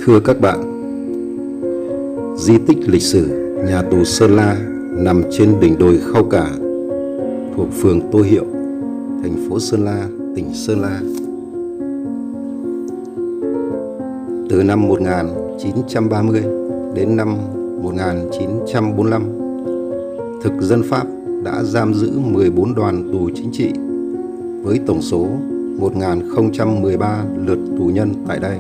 Thưa các bạn, di tích lịch sử nhà tù Sơn La nằm trên đỉnh đồi Khao Cả, thuộc phường Tô Hiệu, thành phố Sơn La, tỉnh Sơn La. Từ năm 1930 đến năm 1945, thực dân Pháp đã giam giữ 14 đoàn tù chính trị với tổng số 1013 lượt tù nhân tại đây.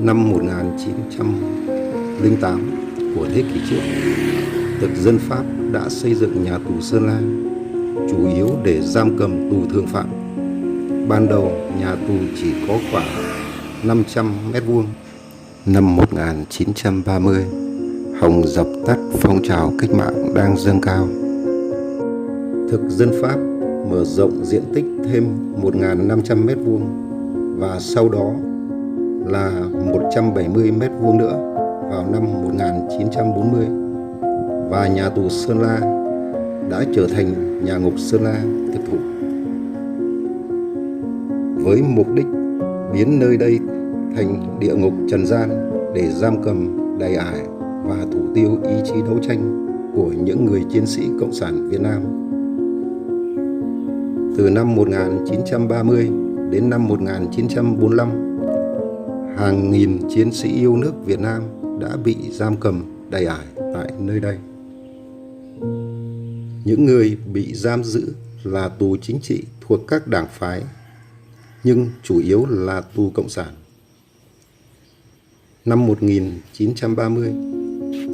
Năm 1908 của thế kỷ trước, thực dân Pháp đã xây dựng nhà tù Sơn La, chủ yếu để giam cầm tù thương phạm. Ban đầu nhà tù chỉ có khoảng 500 mét vuông. Năm 1930, Hồng dập tắt phong trào cách mạng đang dâng cao. Thực dân Pháp mở rộng diện tích thêm 1.500 mét vuông và sau đó là 170 mét vuông nữa vào năm 1940, và nhà tù Sơn La đã trở thành nhà ngục Sơn La thực thụ, với mục đích biến nơi đây thành địa ngục trần gian để giam cầm, đày ải và thủ tiêu ý chí đấu tranh của những người chiến sĩ Cộng sản Việt Nam. Từ năm 1930 đến năm 1945, hàng nghìn chiến sĩ yêu nước Việt Nam đã bị giam cầm, đày ải tại nơi đây. Những người bị giam giữ là tù chính trị thuộc các đảng phái, nhưng chủ yếu là tù Cộng sản. Năm 1930,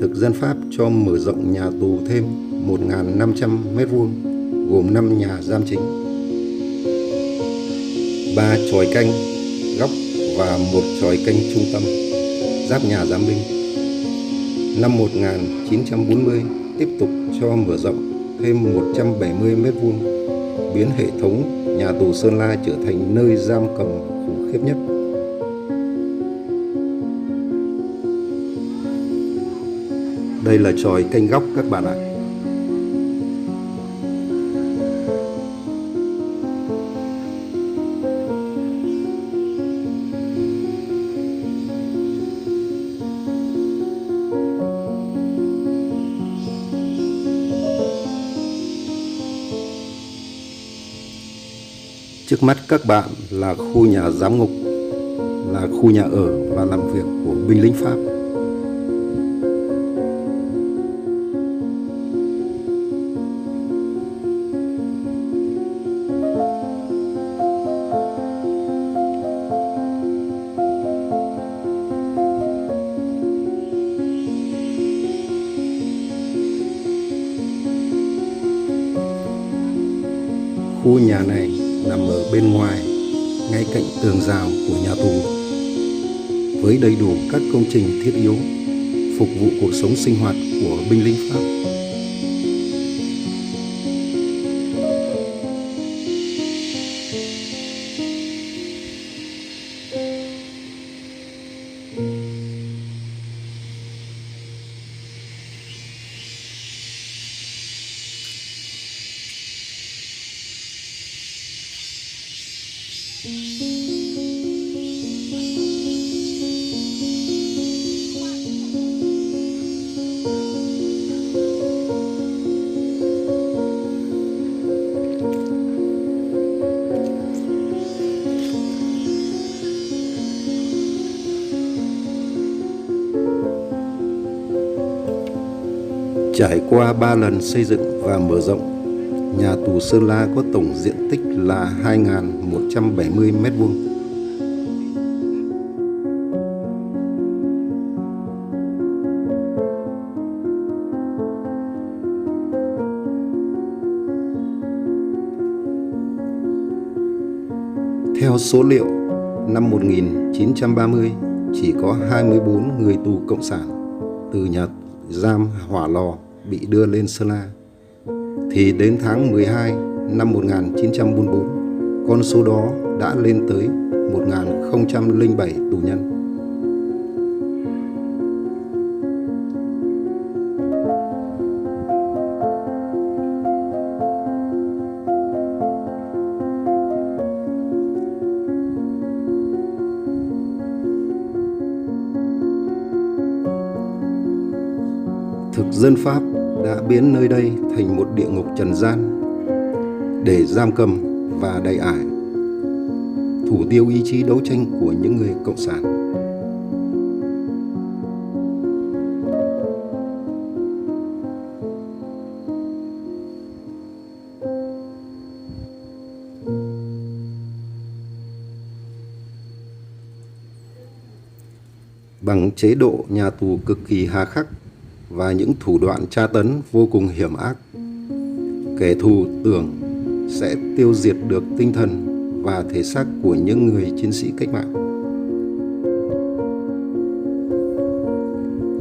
thực dân Pháp cho mở rộng nhà tù thêm 1.500 mét vuông, gồm 5 nhà giam chính, 3 chòi canh góc và 1 chòi canh trung tâm giáp nhà giám binh. Năm 1940 tiếp tục cho mở rộng thêm 170 mét vuông, biến hệ thống nhà tù Sơn La trở thành nơi giam cầm khủng khiếp nhất. Đây là chòi canh góc các bạn ạ. Trước mắt các bạn là khu nhà giám ngục, là khu nhà ở và làm việc của binh lính Pháp. Khu nhà này nằm ở bên ngoài, ngay cạnh tường rào của nhà tù, với đầy đủ các công trình thiết yếu phục vụ cuộc sống sinh hoạt của binh lính Pháp. Trải qua 3 lần xây dựng và mở rộng, nhà tù Sơn La có tổng diện tích là 2.170 mét vuông. Theo số liệu, năm 1930 chỉ có 24 người tù Cộng sản từ nhà giam Hỏa Lò bị đưa lên Sơn La, thì đến tháng 12 năm 1944, con số đó đã lên tới 1.007 tù nhân. Thực dân Pháp đã biến nơi đây thành một địa ngục trần gian để giam cầm và đầy ải, thủ tiêu ý chí đấu tranh của những người cộng sản. Bằng chế độ nhà tù cực kỳ hà khắc và những thủ đoạn tra tấn vô cùng hiểm ác, kẻ thù tưởng sẽ tiêu diệt được tinh thần và thể xác của những người chiến sĩ cách mạng.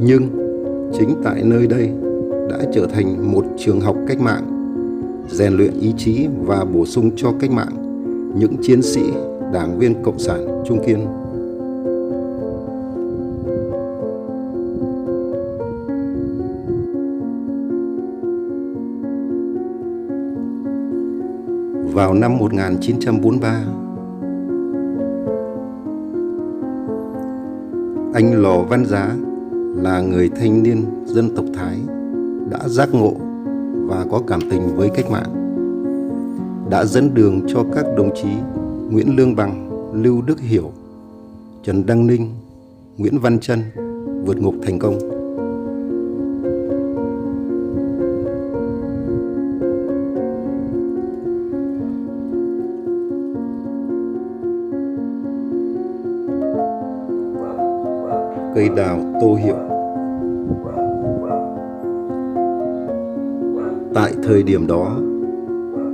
Nhưng chính tại nơi đây đã trở thành một trường học cách mạng, rèn luyện ý chí và bổ sung cho cách mạng những chiến sĩ, đảng viên cộng sản trung kiên. Vào năm 1943, anh Lò Văn Giá là người thanh niên dân tộc Thái đã giác ngộ và có cảm tình với cách mạng, đã dẫn đường cho các đồng chí Nguyễn Lương Bằng, Lưu Đức Hiểu, Trần Đăng Ninh, Nguyễn Văn Trân vượt ngục thành công. Cây đào Tô Hiệu. Tại thời điểm đó,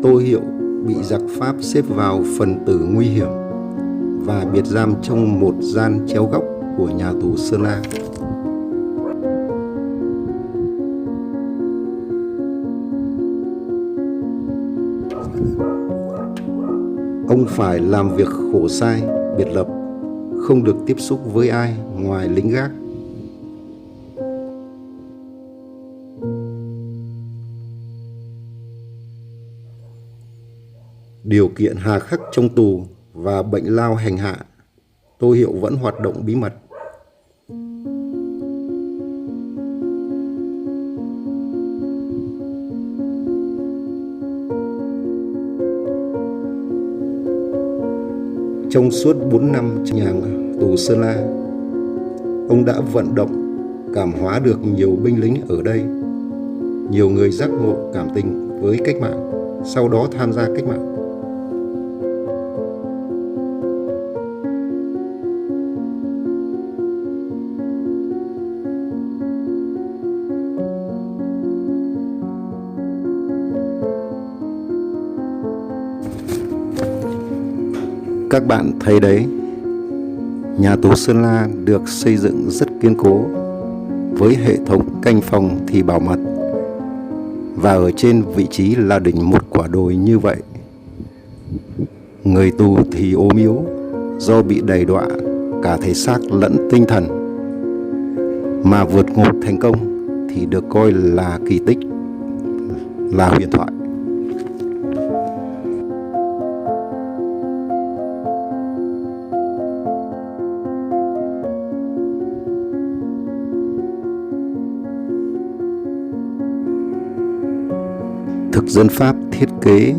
Tô Hiệu bị giặc Pháp xếp vào phần tử nguy hiểm và biệt giam trong một gian treo góc của nhà tù Sơn La. Ông phải làm việc khổ sai, biệt lập, không được tiếp xúc với ai ngoài lính gác. Điều kiện hà khắc trong tù và bệnh lao hành hạ, Tô Hiệu vẫn hoạt động bí mật. Trong suốt 4 năm trong nhà tù Sơn La, ông đã vận động, cảm hóa được nhiều binh lính ở đây. Nhiều người giác ngộ cảm tình với cách mạng, sau đó tham gia cách mạng. Các bạn thấy đấy, nhà tù Sơn La được xây dựng rất kiên cố với hệ thống canh phòng thì bảo mật, và ở trên vị trí là đỉnh một quả đồi như vậy. Người tù thì ốm yếu do bị đầy đọa cả thể xác lẫn tinh thần, mà vượt ngục thành công thì được coi là kỳ tích, là huyền thoại. Thực dân Pháp thiết kế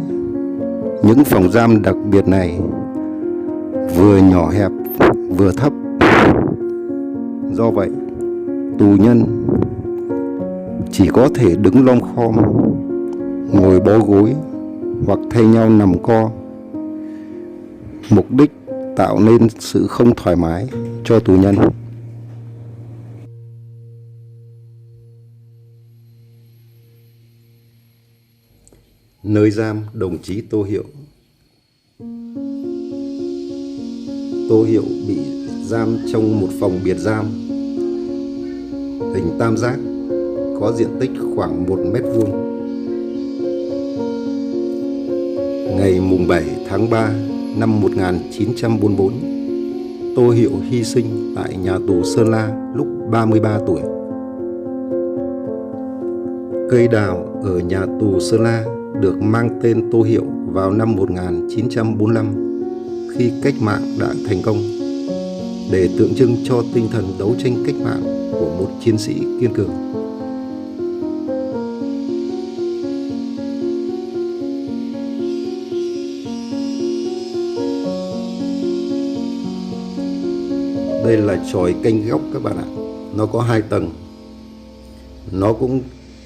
những phòng giam đặc biệt này vừa nhỏ hẹp vừa thấp. Do vậy, tù nhân chỉ có thể đứng lom khom, ngồi bó gối hoặc thay nhau nằm co. Mục đích tạo nên sự không thoải mái cho tù nhân. Nơi giam đồng chí Tô Hiệu. Tô Hiệu bị giam trong một phòng biệt giam hình tam giác, có diện tích khoảng 1 mét vuông. Ngày mùng 7 tháng 3 năm 1944, Tô Hiệu hy sinh tại nhà tù Sơn La lúc 33 tuổi. Cây đào ở nhà tù Sơn La được mang tên Tô Hiệu vào năm 1945 khi cách mạng đã thành công, để tượng trưng cho tinh thần đấu tranh cách mạng của một chiến sĩ kiên cường. Đây là chòi kênh góc các bạn ạ. Nó có 2 tầng. Nó cũng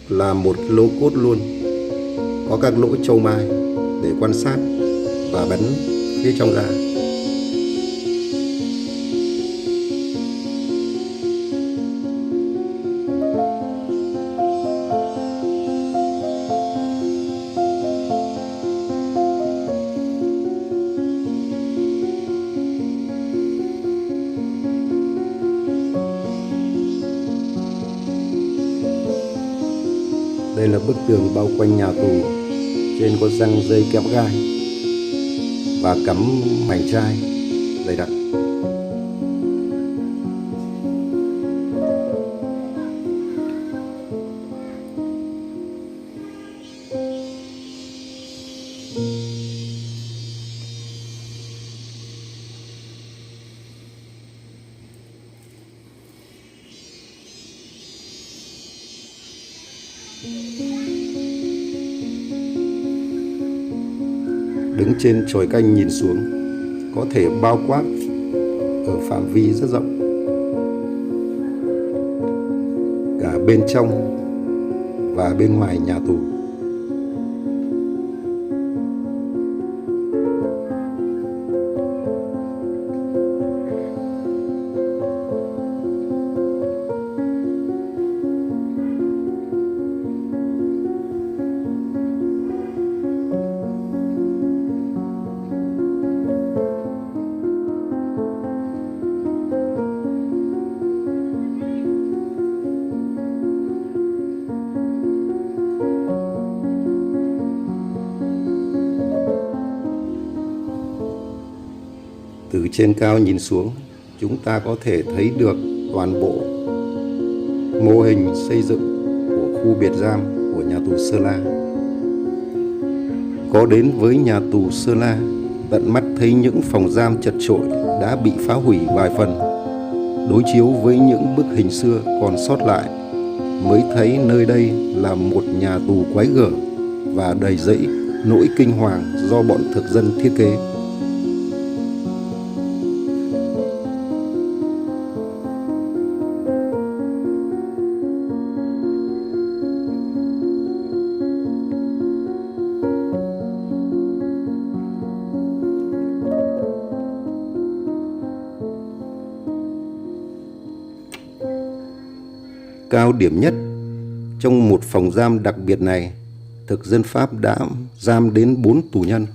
là một lô cốt luôn. Có các lỗ châu mai để quan sát và bắn phía trong ra. Đây là bức tường bao quanh nhà tù. Trên có răng dây kẽm gai và cắm mảnh chai dày đặc. Đứng trên chòi canh nhìn xuống, có thể bao quát ở phạm vi rất rộng, cả bên trong và bên ngoài nhà tù. Từ trên cao nhìn xuống, chúng ta có thể thấy được toàn bộ mô hình xây dựng của khu biệt giam của nhà tù Sơn La. Có đến với nhà tù Sơn La, tận mắt thấy những phòng giam chật chội đã bị phá hủy vài phần. Đối chiếu với những bức hình xưa còn sót lại, mới thấy nơi đây là một nhà tù quái gở và đầy rẫy nỗi kinh hoàng do bọn thực dân thiết kế. Cao điểm nhất, trong một phòng giam đặc biệt này, thực dân Pháp đã giam đến 4 tù nhân.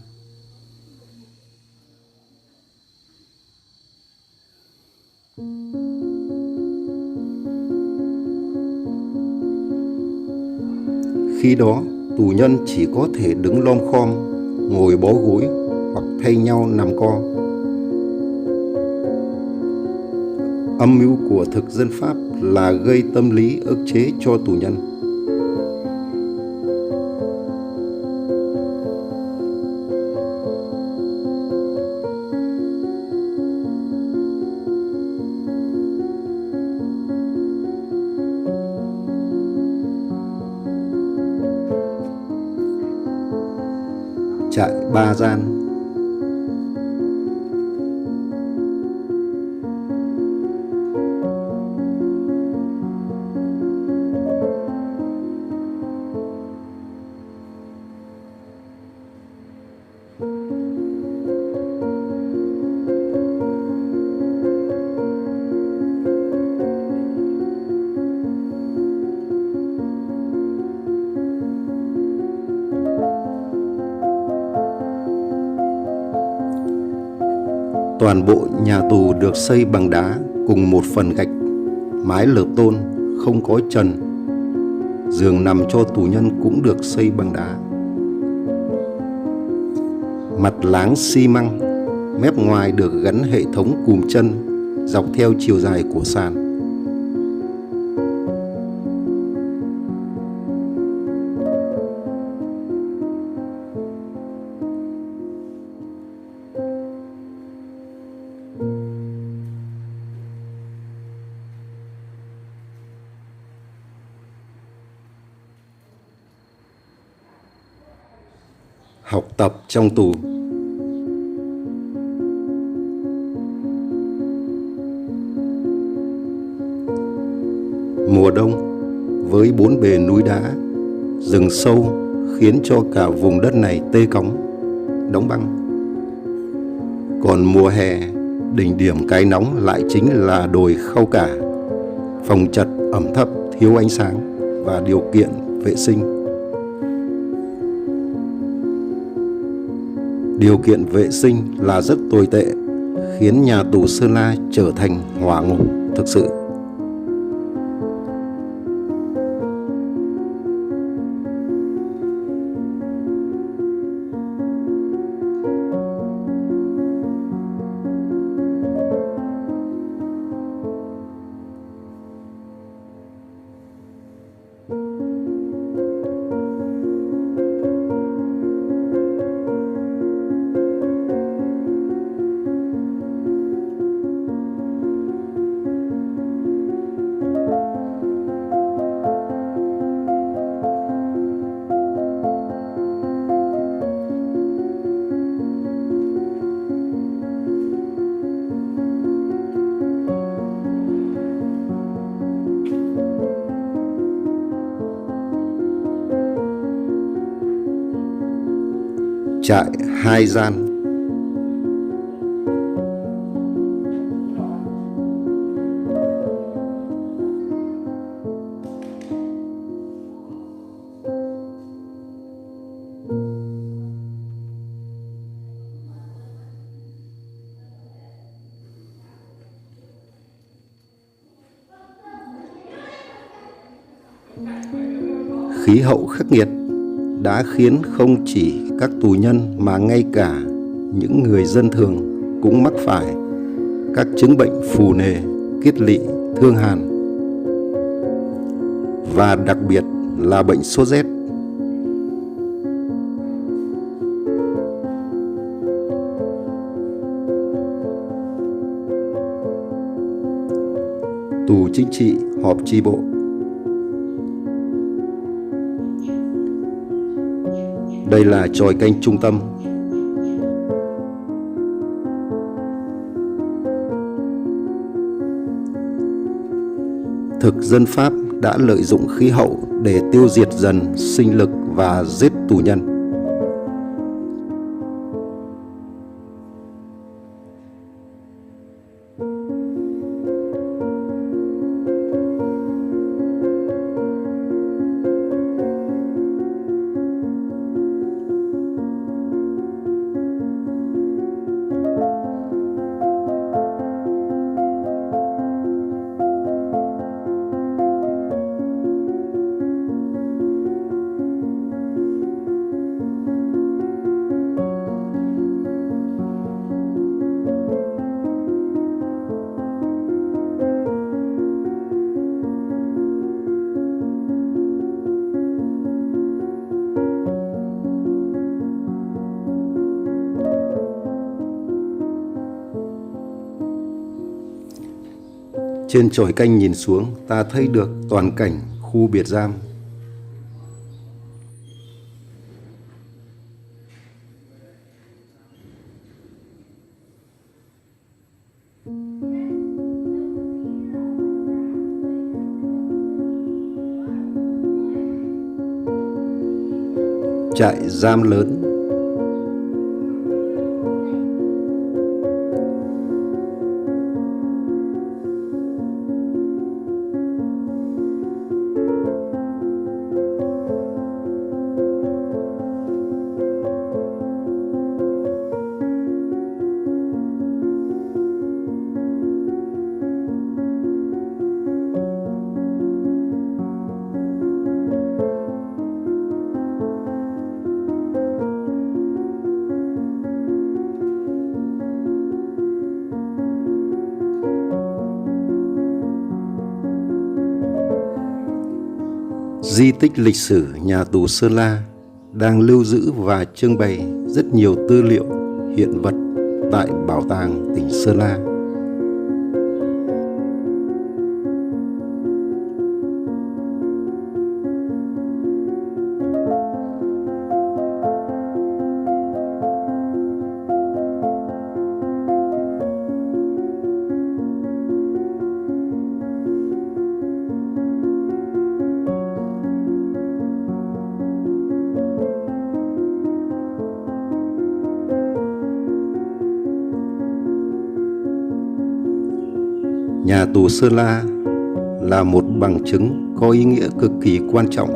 Khi đó, tù nhân chỉ có thể đứng lom khom, ngồi bó gối hoặc thay nhau nằm co. Âm mưu của thực dân Pháp là gây tâm lý ức chế cho tù nhân. Trại Ba Gian. Toàn bộ nhà tù được xây bằng đá cùng một phần gạch, mái lợp tôn, không có trần. Giường nằm cho tù nhân cũng được xây bằng đá. Mặt láng xi măng, mép ngoài được gắn hệ thống cùm chân dọc theo chiều dài của sàn. Học tập trong tù. mùa đông với bốn bề núi đá, rừng sâu khiến cho cả vùng đất này tê cóng, đóng băng. Còn mùa hè, đỉnh điểm cái nóng lại chính là đồi Khao Cả, phòng chật, ẩm thấp, thiếu ánh sáng và điều kiện vệ sinh. Điều kiện vệ sinh là rất tồi tệ, khiến nhà tù Sơn La trở thành hỏa ngục thực sự. Trại Hai Gian. Khí hậu khắc nghiệt đã khiến không chỉ các tù nhân mà ngay cả những người dân thường cũng mắc phải các chứng bệnh phù nề, kiết lỵ, thương hàn và đặc biệt là bệnh sốt rét. Tù chính trị họp chi bộ. Đây là chòi canh trung tâm. Thực dân Pháp đã lợi dụng khí hậu để tiêu diệt dần sinh lực và giết tù nhân. Trên chòi canh nhìn xuống, ta thấy được toàn cảnh khu biệt giam. Trại giam lớn. Di tích lịch sử nhà tù Sơn La đang lưu giữ và trưng bày rất nhiều tư liệu, hiện vật tại Bảo tàng tỉnh Sơn La. Nhà tù Sơn La là một bằng chứng có ý nghĩa cực kỳ quan trọng,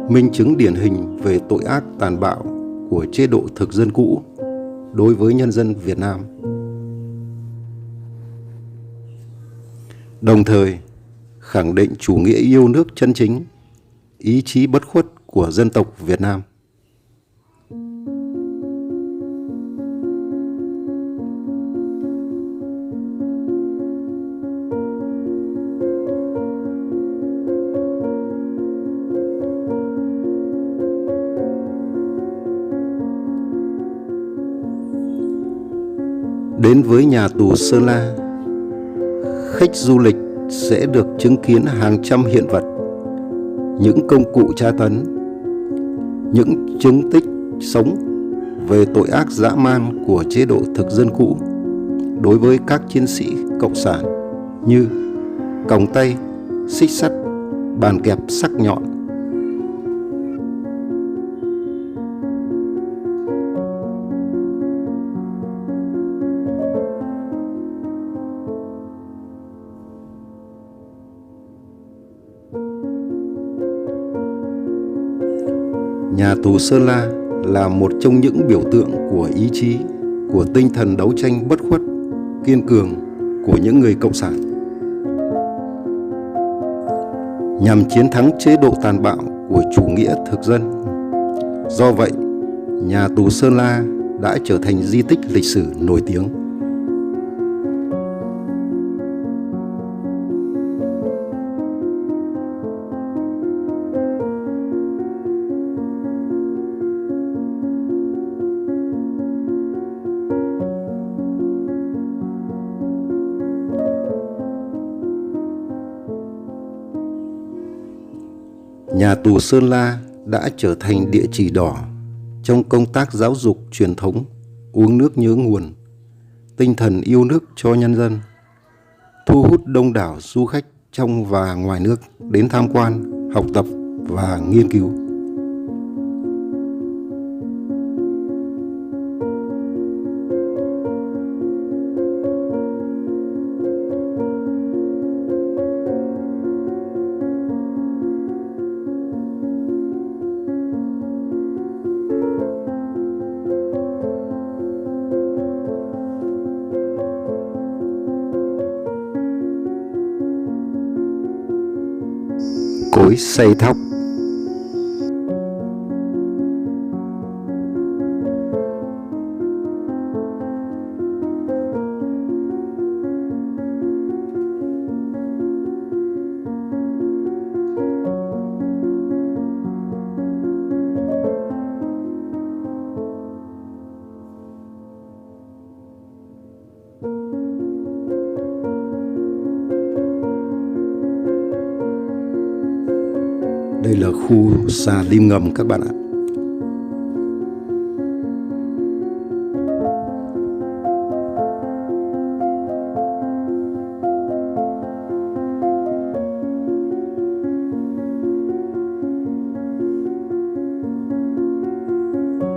minh chứng điển hình về tội ác tàn bạo của chế độ thực dân cũ đối với nhân dân Việt Nam. Đồng thời khẳng định chủ nghĩa yêu nước chân chính, ý chí bất khuất của dân tộc Việt Nam. Đến với nhà tù Sơn La, khách du lịch sẽ được chứng kiến hàng trăm hiện vật, những công cụ tra tấn, những chứng tích sống về tội ác dã man của chế độ thực dân cũ đối với các chiến sĩ cộng sản như còng tay, xích sắt, bàn kẹp sắc nhọn. Nhà tù Sơn La là một trong những biểu tượng của ý chí, của tinh thần đấu tranh bất khuất, kiên cường của những người cộng sản nhằm chiến thắng chế độ tàn bạo của chủ nghĩa thực dân. Do vậy, nhà tù Sơn La đã trở thành di tích lịch sử nổi tiếng. Nhà tù Sơn La đã trở thành địa chỉ đỏ trong công tác giáo dục truyền thống uống nước nhớ nguồn, tinh thần yêu nước cho nhân dân, thu hút đông đảo du khách trong và ngoài nước đến tham quan, học tập và nghiên cứu. Cối xay thóc. Đây là khu xà lim ngầm các bạn ạ.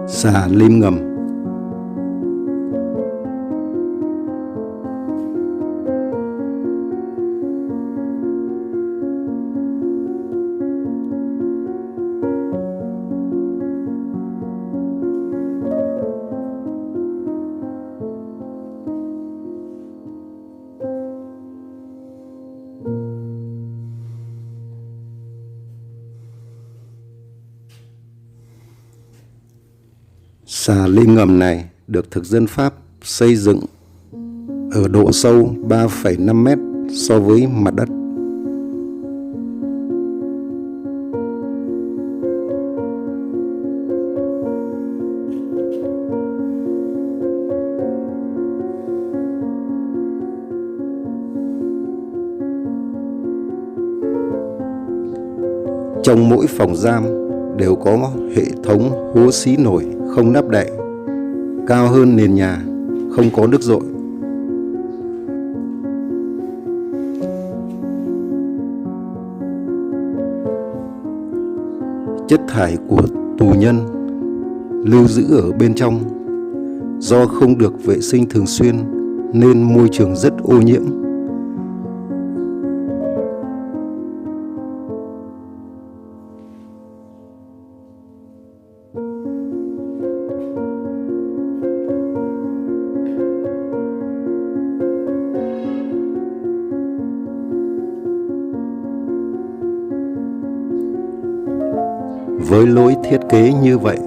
Xà lim ngầm. Xà lim ngầm này được thực dân Pháp xây dựng ở độ sâu 3,5 mét so với mặt đất. Trong mỗi phòng giam đều có hệ thống hố xí nổi không nắp đậy, cao hơn nền nhà, không có nước dội. Chất thải của tù nhân lưu giữ ở bên trong, do không được vệ sinh thường xuyên nên môi trường rất ô nhiễm. Với lối thiết kế như vậy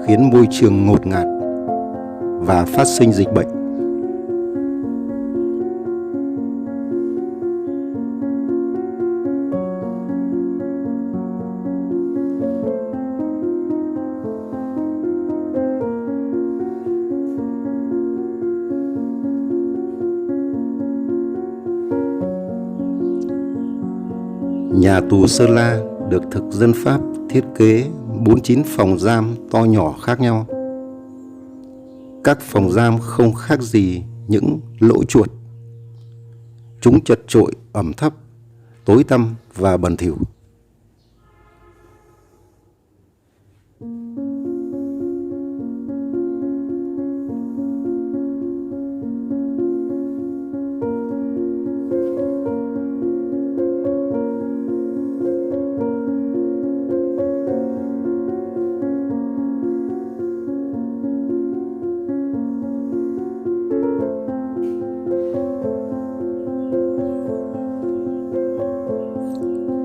khiến môi trường ngột ngạt và phát sinh dịch bệnh. Nhà tù Sơn La được thực dân Pháp thiết kế 49 phòng giam to nhỏ khác nhau. Các phòng giam không khác gì những lỗ chuột. Chúng chật chội, ẩm thấp, tối tăm và bẩn thỉu.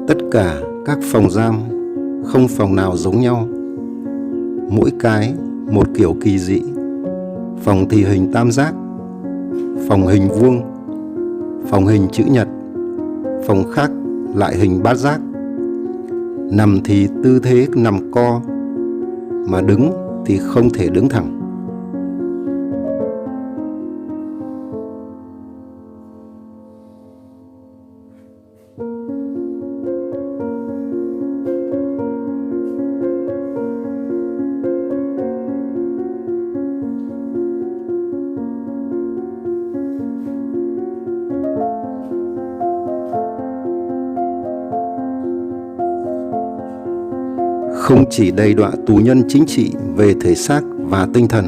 Tất cả các phòng giam không phòng nào giống nhau, mỗi cái một kiểu kỳ dị. Phòng thì hình tam giác, phòng hình vuông, phòng hình chữ nhật, phòng khác lại hình bát giác. Nằm thì tư thế nằm co, mà đứng thì không thể đứng thẳng. Không chỉ đầy đọa tù nhân chính trị về thể xác và tinh thần,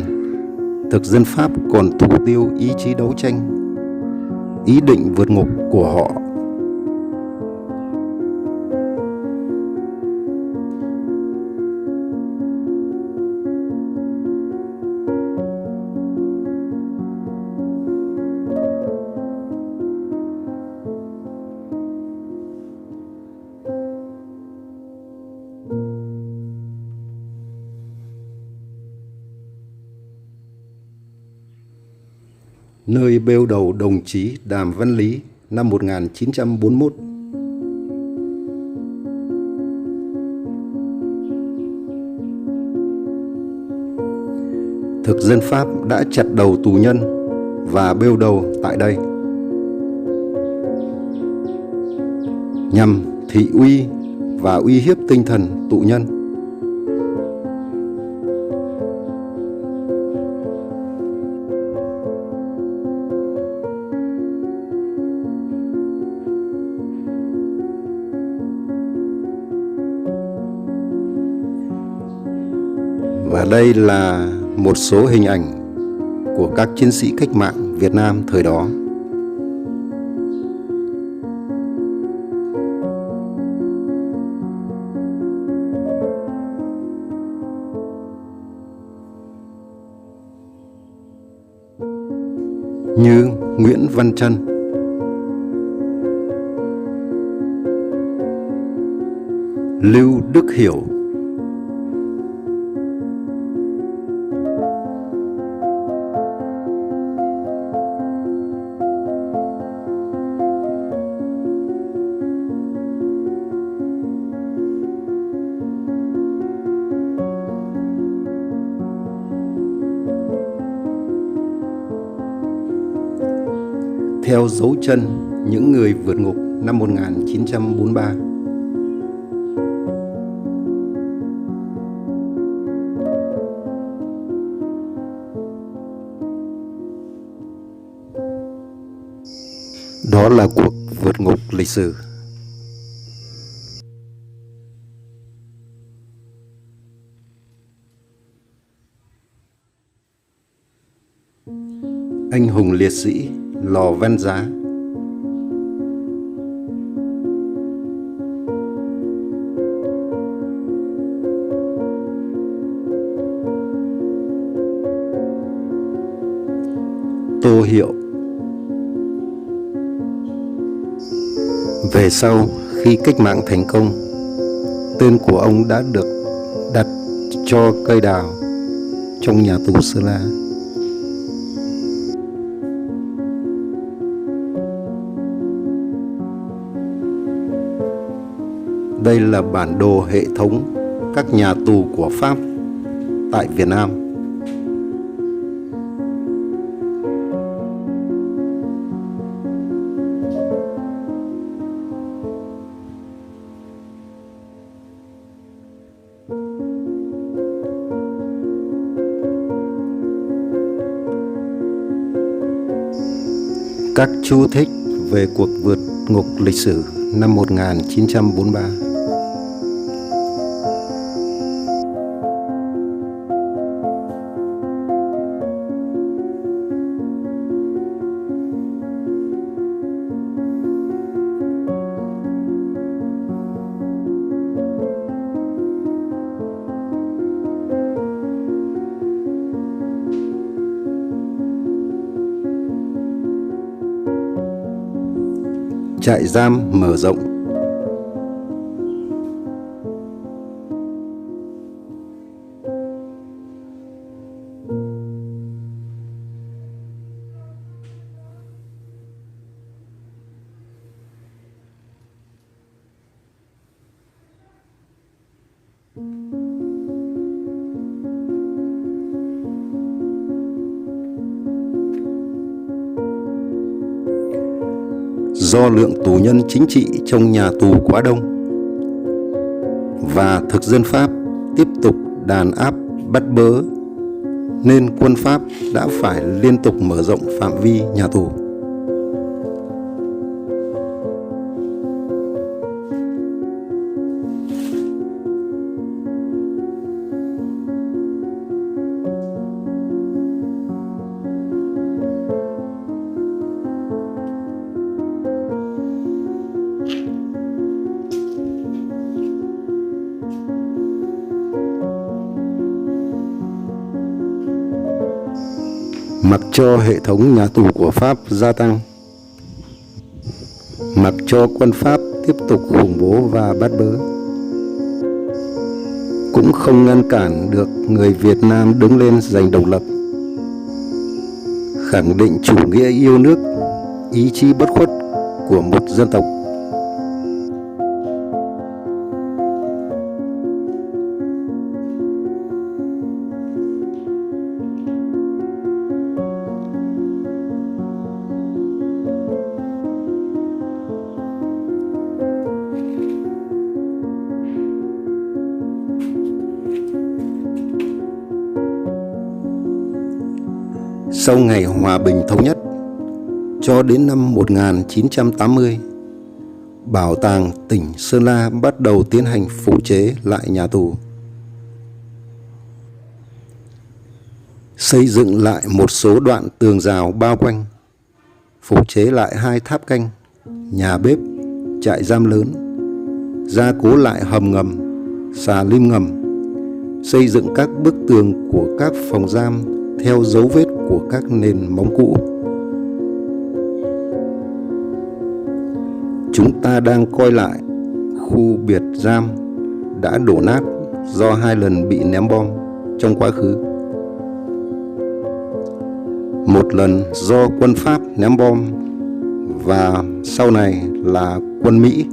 thực dân Pháp còn thủ tiêu ý chí đấu tranh, ý định vượt ngục của họ. Nơi bêu đầu đồng chí Đàm Văn Lý năm 1941. Thực dân Pháp đã chặt đầu tù nhân và bêu đầu tại đây, nhằm thị uy và uy hiếp tinh thần tù nhân. Và đây là một số hình ảnh của các chiến sĩ cách mạng Việt Nam thời đó. Như Nguyễn Văn Trân, Lưu Đức Hiểu, theo dấu chân những người vượt ngục năm 1943. Đó là cuộc vượt ngục lịch sử. Anh hùng liệt sĩ Lò Văn Giá. Tô Hiệu. Về sau, khi cách mạng thành công, tên của ông đã được đặt cho cây đào trong nhà tù Sơn La. Đây là bản đồ hệ thống các nhà tù của Pháp tại Việt Nam. Các chú thích về cuộc vượt ngục lịch sử năm 1943. Trại giam mở rộng. Do lượng tù nhân chính trị trong nhà tù quá đông và thực dân Pháp tiếp tục đàn áp bắt bớ, nên quân Pháp đã phải liên tục mở rộng phạm vi nhà tù. Mặc cho hệ thống nhà tù của Pháp gia tăng, mặc cho quân Pháp tiếp tục khủng bố và bắt bớ, cũng không ngăn cản được người Việt Nam đứng lên giành độc lập, khẳng định chủ nghĩa yêu nước, ý chí bất khuất của một dân tộc. Sau ngày hòa bình thống nhất, cho đến năm 1980, Bảo tàng tỉnh Sơn La bắt đầu tiến hành phục chế lại nhà tù, xây dựng lại một số đoạn tường rào bao quanh, phục chế lại 2 tháp canh, nhà bếp, trại giam lớn, gia cố lại hầm ngầm, xà lim ngầm, xây dựng các bức tường của các phòng giam theo dấu vết của các nền móng cũ. Chúng ta đang coi lại khu biệt giam đã đổ nát do 2 lần bị ném bom trong quá khứ. Một lần do quân Pháp ném bom và sau này là quân Mỹ.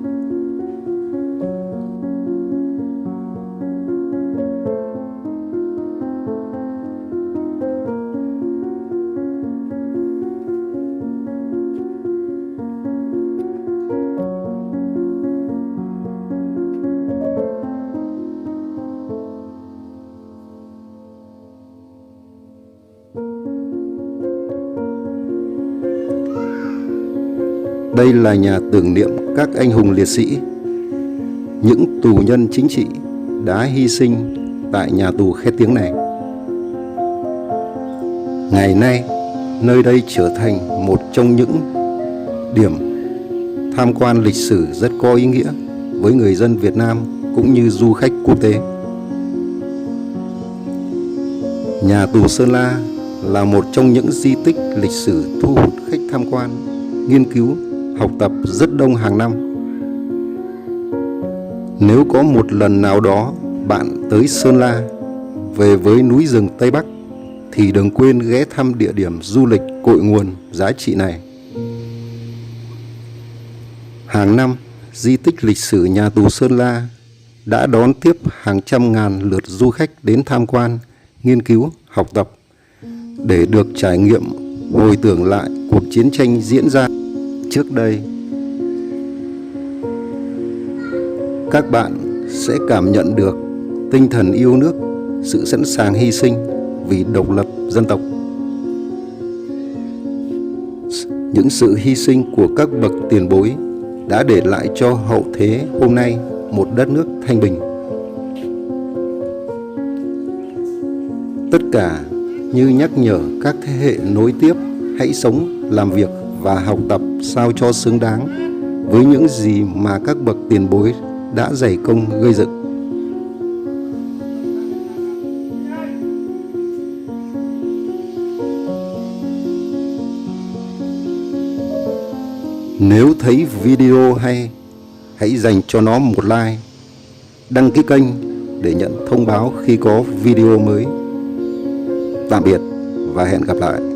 Đây là nhà tưởng niệm các anh hùng liệt sĩ, những tù nhân chính trị đã hy sinh tại nhà tù Khét Tiếng này. Ngày nay, nơi đây trở thành một trong những điểm tham quan lịch sử rất có ý nghĩa với người dân Việt Nam cũng như du khách quốc tế. Nhà tù Sơn La là một trong những di tích lịch sử thu hút khách tham quan, nghiên cứu, học tập rất đông hàng năm. Nếu có một lần nào đó bạn tới Sơn La, về với núi rừng Tây Bắc thì đừng quên ghé thăm địa điểm du lịch cội nguồn giá trị này. Hàng năm, di tích lịch sử nhà tù Sơn La đã đón tiếp hàng trăm ngàn lượt du khách đến tham quan, nghiên cứu, học tập để được trải nghiệm hồi tưởng lại cuộc chiến tranh diễn ra trước đây. Các bạn sẽ cảm nhận được tinh thần yêu nước, sự sẵn sàng hy sinh vì độc lập dân tộc. Những sự hy sinh của các bậc tiền bối đã để lại cho hậu thế hôm nay một đất nước thanh bình. Tất cả như nhắc nhở các thế hệ nối tiếp hãy sống, làm việc và học tập sao cho xứng đáng với những gì mà các bậc tiền bối đã dày công gây dựng. Nếu thấy video hay, hãy dành cho nó một like, đăng ký kênh để nhận thông báo khi có video mới. Tạm biệt và hẹn gặp lại.